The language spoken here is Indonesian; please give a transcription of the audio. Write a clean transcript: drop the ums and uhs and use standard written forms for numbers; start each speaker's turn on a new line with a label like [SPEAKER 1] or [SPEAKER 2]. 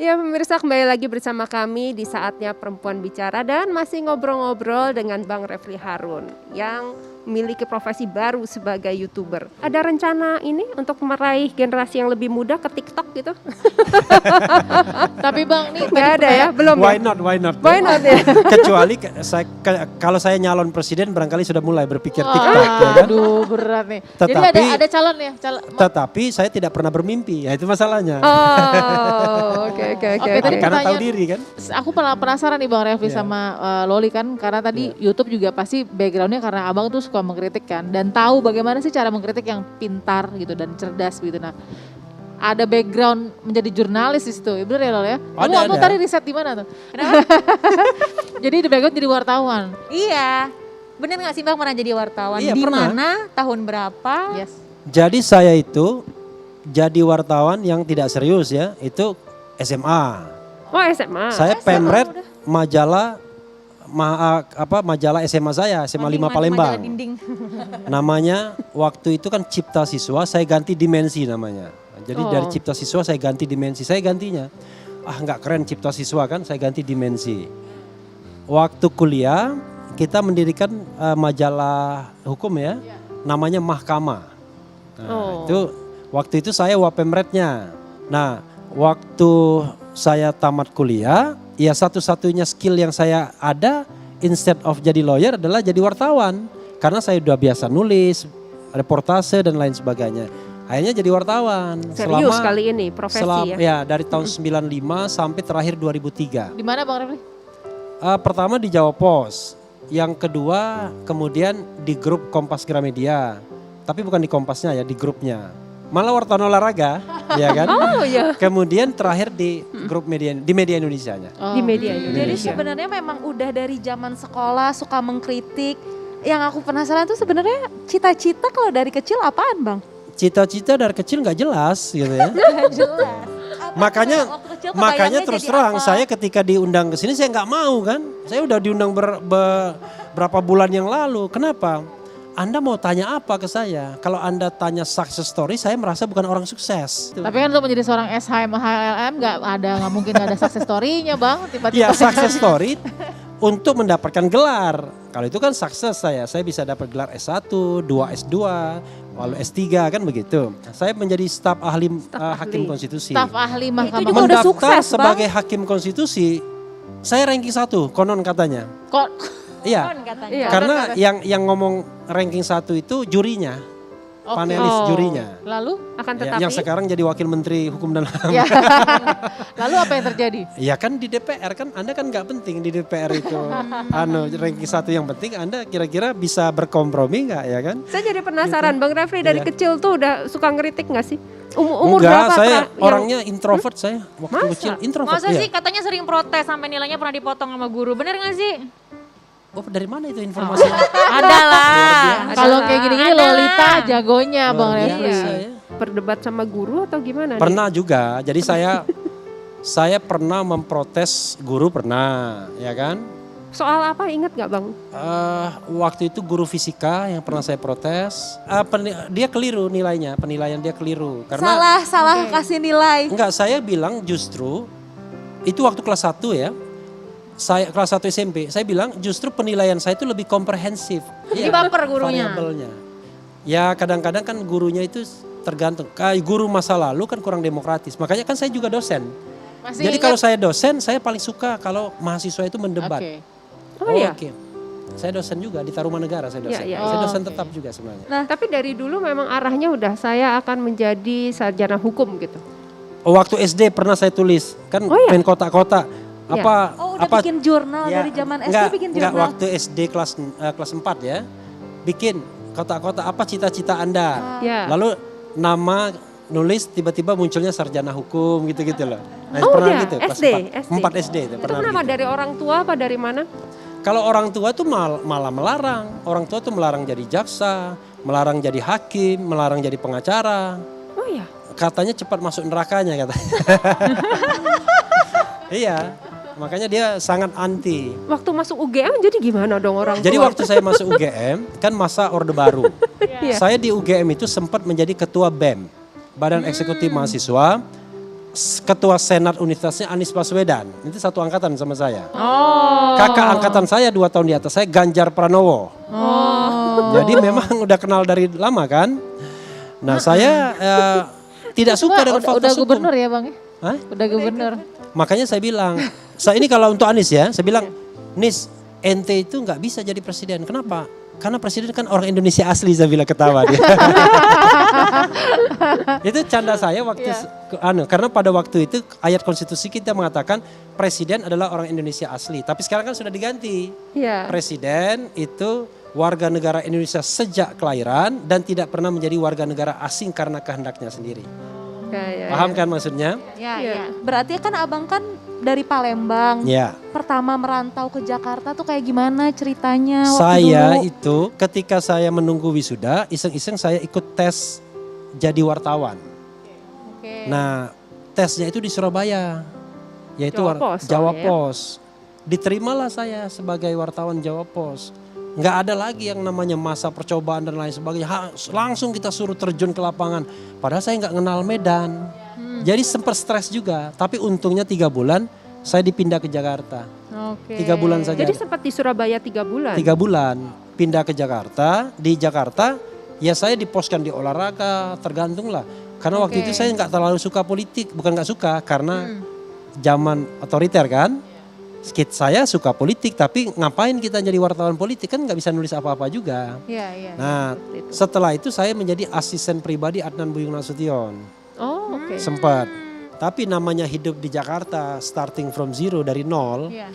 [SPEAKER 1] Ya pemirsa, kembali lagi bersama kami di saatnya Perempuan Bicara dan masih ngobrol-ngobrol dengan Bang Refli Harun yang memiliki profesi baru sebagai YouTuber. Ada rencana ini untuk meraih generasi yang lebih muda ke TikTok gitu?
[SPEAKER 2] Tapi Bang, nih
[SPEAKER 1] Nggak ada ya? Belum
[SPEAKER 3] Why
[SPEAKER 1] ya?
[SPEAKER 3] not? Why not?
[SPEAKER 1] Why not ya?
[SPEAKER 3] Kecuali kalau saya nyalon presiden barangkali sudah mulai berpikir TikTok ya kan.
[SPEAKER 2] Aduh berat nih. Jadi
[SPEAKER 3] Tetapi-
[SPEAKER 2] ada calon ya?
[SPEAKER 3] Tetapi saya tidak pernah bermimpi, ya itu masalahnya.
[SPEAKER 1] Oh, oke.
[SPEAKER 2] Oke, tadi
[SPEAKER 3] Karena tahu
[SPEAKER 2] pertanyaan-
[SPEAKER 3] diri kan.
[SPEAKER 2] Aku penasaran nih Bang Refli
[SPEAKER 3] Iya.
[SPEAKER 2] sama Loli kan, karena tadi YouTube juga pasti backgroundnya karena abang tuh suka mengkritik kan, dan tahu bagaimana sih cara mengkritik yang pintar gitu dan cerdas gitu. Nah, ada background menjadi jurnalis di situ, bener ya Lol ya? Kamu
[SPEAKER 3] Ada.
[SPEAKER 2] tadi riset di mana tuh? Jadi di background jadi wartawan.
[SPEAKER 4] Iya, bener nggak sih Bang pernah jadi wartawan?
[SPEAKER 3] Iya,
[SPEAKER 4] Di
[SPEAKER 3] pernah.
[SPEAKER 4] mana, tahun berapa?
[SPEAKER 2] Yes.
[SPEAKER 3] Jadi saya itu jadi wartawan yang tidak serius ya, itu SMA.
[SPEAKER 1] Oh SMA.
[SPEAKER 3] Saya pemret majalah majalah SMA saya, SMA 5
[SPEAKER 4] Majalah
[SPEAKER 3] Palembang.
[SPEAKER 4] dinding.
[SPEAKER 3] Namanya waktu itu kan Cipta Siswa, saya ganti dimensi namanya. Jadi dari Cipta Siswa saya ganti dimensi, saya gantinya. Nggak keren Cipta Siswa kan, saya ganti dimensi. Waktu kuliah kita mendirikan majalah hukum ya, namanya Mahkamah. Nah, waktu itu saya wapemretnya. Nah, waktu saya tamat kuliah, ya satu-satunya skill yang saya ada instead of jadi lawyer adalah jadi wartawan. Karena saya udah biasa nulis, reportase dan lain sebagainya. Akhirnya jadi wartawan.
[SPEAKER 1] Serius kali ini profesi ya?
[SPEAKER 3] Ya, dari tahun 95 sampai terakhir 2003.
[SPEAKER 2] Di mana Bang Refli?
[SPEAKER 3] Pertama di Jawa Pos, yang kedua kemudian di grup Kompas Gramedia. Tapi bukan di Kompasnya ya, di grupnya. Malah wartawan olahraga, ya kan?
[SPEAKER 1] Oh iya.
[SPEAKER 3] Kemudian terakhir di grup media, di media Indonesia-nya.
[SPEAKER 2] Oh.
[SPEAKER 1] Di media
[SPEAKER 4] Jadi
[SPEAKER 1] Indonesia.
[SPEAKER 4] sebenarnya memang udah dari zaman sekolah suka mengkritik. Yang aku penasaran tuh sebenarnya cita-cita kalau dari kecil apaan Bang?
[SPEAKER 3] Cita-cita dari kecil nggak jelas gitu ya.
[SPEAKER 4] Gak jelas.
[SPEAKER 3] Makanya
[SPEAKER 4] Waktu kecil
[SPEAKER 3] makanya
[SPEAKER 4] kebayangnya
[SPEAKER 3] terus
[SPEAKER 4] jadi
[SPEAKER 3] terang
[SPEAKER 4] apa?
[SPEAKER 3] saya ketika diundang ke sini saya nggak mau kan. Saya udah diundang berapa bulan yang lalu. Kenapa? Anda mau tanya apa ke saya? Kalau Anda tanya success story, saya merasa bukan orang sukses.
[SPEAKER 2] Tapi kan untuk menjadi seorang SHM HLM nggak mungkin nggak ada success story-nya Bang. Tiba-tiba.
[SPEAKER 3] Ya success story untuk mendapatkan gelar. Kalau itu kan sukses saya bisa dapat gelar S1, 2 S2, lalu S3 kan begitu. Saya menjadi staf ahli hakim konstitusi.
[SPEAKER 2] Staf ahli Mahkamah.
[SPEAKER 4] juga udah
[SPEAKER 3] Mendaftar
[SPEAKER 4] sukses, Bang.
[SPEAKER 3] sebagai hakim konstitusi, saya ranking 1, konon katanya.
[SPEAKER 2] Kok
[SPEAKER 3] Iya.
[SPEAKER 4] Kan katanya.
[SPEAKER 1] Iya.
[SPEAKER 3] Karena yang ngomong ranking 1 itu jurinya, panelis
[SPEAKER 1] Oh.
[SPEAKER 3] jurinya.
[SPEAKER 2] lalu?
[SPEAKER 1] Akan
[SPEAKER 3] Ya,
[SPEAKER 1] tetapi
[SPEAKER 3] yang sekarang jadi wakil menteri hukum dan HAM.
[SPEAKER 2] Ya. Lalu apa yang terjadi?
[SPEAKER 3] Ya kan di DPR kan Anda kan nggak penting di DPR itu. Ranking 1 yang penting Anda kira-kira bisa berkompromi nggak ya kan?
[SPEAKER 1] saya jadi penasaran Bang Refli dari
[SPEAKER 3] Iya.
[SPEAKER 1] kecil tuh udah suka ngeritik nggak sih? Umur
[SPEAKER 3] Enggak,
[SPEAKER 1] berapa?
[SPEAKER 3] saya
[SPEAKER 1] yang-
[SPEAKER 3] orangnya introvert saya. Waktu
[SPEAKER 1] Masa?
[SPEAKER 3] kecil introvert.
[SPEAKER 4] Masa
[SPEAKER 3] iya.
[SPEAKER 4] sih katanya sering protes sampai nilainya pernah dipotong sama guru. Bener gak sih?
[SPEAKER 3] Oh dari mana itu informasinya?
[SPEAKER 4] Ada lah.
[SPEAKER 2] Kalau kayak gini-gini
[SPEAKER 4] Ada
[SPEAKER 2] Lolita
[SPEAKER 4] lah.
[SPEAKER 2] jagonya Bang
[SPEAKER 3] Luar
[SPEAKER 2] Refli.
[SPEAKER 3] biasa ya.
[SPEAKER 1] berdebat sama guru atau gimana? nih?
[SPEAKER 3] Pernah juga. Jadi saya pernah memprotes guru pernah, ya kan?
[SPEAKER 1] Soal apa ingat nggak Bang?
[SPEAKER 3] Waktu itu guru fisika yang pernah saya protes, dia keliru nilainya, penilaian dia keliru. Karena
[SPEAKER 4] Salah kasih nilai.
[SPEAKER 3] enggak, saya bilang justru itu waktu kelas 1 ya. Saya kelas 1 SMP, saya bilang justru penilaian saya itu lebih komprehensif.
[SPEAKER 4] Jadi baper gurunya.
[SPEAKER 3] Variabelnya. Ya kadang-kadang kan gurunya itu tergantung. Kayak guru masa lalu kan kurang demokratis. Makanya kan saya juga dosen.
[SPEAKER 2] Masih
[SPEAKER 3] Jadi
[SPEAKER 2] ingat?
[SPEAKER 3] kalau saya dosen, saya paling suka kalau mahasiswa itu mendebat.
[SPEAKER 2] Oke.
[SPEAKER 1] Oh iya.
[SPEAKER 3] Oke. Saya dosen juga di Tarumanegara, saya dosen.
[SPEAKER 1] Iya, iya.
[SPEAKER 3] Saya
[SPEAKER 2] Oh,
[SPEAKER 3] dosen
[SPEAKER 2] oke.
[SPEAKER 3] tetap juga sebenarnya.
[SPEAKER 1] Nah, tapi dari dulu memang arahnya udah saya akan menjadi sarjana hukum gitu.
[SPEAKER 3] Waktu SD pernah saya tulis, kan
[SPEAKER 1] Oh iya?
[SPEAKER 3] main kotak-kotak.
[SPEAKER 1] Iya.
[SPEAKER 4] Oh udah bikin jurnal
[SPEAKER 3] Ya,
[SPEAKER 4] dari zaman SD
[SPEAKER 3] enggak,
[SPEAKER 4] bikin
[SPEAKER 3] enggak,
[SPEAKER 4] jurnal.
[SPEAKER 3] waktu SD kelas 4 ya. Bikin kotak-kotak apa cita-cita Anda.
[SPEAKER 1] Ya.
[SPEAKER 3] Lalu nama nulis tiba-tiba munculnya sarjana hukum gitu-gitu loh. Nah,
[SPEAKER 1] Oh
[SPEAKER 3] pernah
[SPEAKER 1] udah,
[SPEAKER 3] gitu kelas
[SPEAKER 1] SD,
[SPEAKER 3] 4. 4 SD itu
[SPEAKER 1] Itu
[SPEAKER 3] pernah
[SPEAKER 1] kenapa
[SPEAKER 3] gitu.
[SPEAKER 1] dari orang tua apa dari mana?
[SPEAKER 3] Kalau orang tua tuh malah melarang. Orang tua tuh melarang jadi jaksa, melarang jadi hakim, melarang jadi pengacara.
[SPEAKER 1] Oh iya.
[SPEAKER 3] Katanya cepat masuk nerakanya katanya. Iya, makanya dia sangat anti.
[SPEAKER 1] Waktu masuk UGM jadi gimana dong orang tua?
[SPEAKER 3] Jadi waktu saya masuk UGM kan masa Orde Baru.
[SPEAKER 1] Iya.
[SPEAKER 3] Saya di UGM itu sempat menjadi ketua BEM, Badan Eksekutif Mahasiswa. ketua senat universitasnya Anies Baswedan. Itu satu angkatan sama saya.
[SPEAKER 2] Oh.
[SPEAKER 3] Kakak angkatan saya 2 tahun di atas saya Ganjar Pranowo. Jadi memang udah kenal dari lama kan. Nah saya tidak suka dengan
[SPEAKER 2] udah
[SPEAKER 3] fakultas hukum.
[SPEAKER 2] gubernur ya Bang?
[SPEAKER 3] Hah?
[SPEAKER 2] Udah gubernur.
[SPEAKER 3] Makanya saya bilang, ini kalau untuk Anies ya, saya bilang, Nis, ente itu nggak bisa jadi presiden. Kenapa? Karena presiden kan orang Indonesia asli, saya bilang ketawa dia. Itu canda saya waktu, karena pada waktu itu ayat konstitusi kita mengatakan presiden adalah orang Indonesia asli. Tapi sekarang kan sudah diganti.
[SPEAKER 1] Iya.
[SPEAKER 3] Presiden itu warga negara Indonesia sejak kelahiran dan tidak pernah menjadi warga negara asing karena kehendaknya sendiri.
[SPEAKER 1] Ya.
[SPEAKER 3] Paham kan maksudnya?
[SPEAKER 4] Ya,
[SPEAKER 1] Iya.
[SPEAKER 4] ya. Berarti kan abang kan dari Palembang.
[SPEAKER 3] Ya.
[SPEAKER 4] Pertama merantau ke Jakarta tuh kayak gimana ceritanya waktu
[SPEAKER 3] Saya
[SPEAKER 4] dulu?
[SPEAKER 3] itu ketika saya menunggu wisuda, iseng-iseng saya ikut tes jadi wartawan.
[SPEAKER 4] Oke.
[SPEAKER 3] Nah, tesnya itu di Surabaya, yaitu
[SPEAKER 1] Jawa Pos
[SPEAKER 3] Jawa
[SPEAKER 1] soalnya ya.
[SPEAKER 3] Pos. Diterimalah saya sebagai wartawan Jawa Pos. Nggak ada lagi yang namanya masa percobaan dan lain sebagainya. Langsung kita suruh terjun ke lapangan. Padahal saya nggak kenal Medan. Jadi sempat stres juga. Tapi untungnya 3 bulan saya dipindah ke Jakarta.
[SPEAKER 4] Oke.
[SPEAKER 3] 3 bulan saja.
[SPEAKER 1] Jadi sempat di Surabaya 3 bulan.
[SPEAKER 3] 3 bulan pindah ke Jakarta. Di Jakarta ya saya diposkan di olahraga, tergantung lah. Karena waktu itu saya nggak terlalu suka politik, bukan nggak suka karena zaman otoriter kan. Saya suka politik, tapi ngapain kita jadi wartawan politik kan nggak bisa nulis apa-apa juga.
[SPEAKER 4] Iya, iya.
[SPEAKER 3] Nah setelah itu saya menjadi asisten pribadi Adnan Buyung Nasution,
[SPEAKER 1] Oh, oke.
[SPEAKER 3] sempat. Tapi namanya hidup di Jakarta, starting from zero dari nol.
[SPEAKER 4] Iya.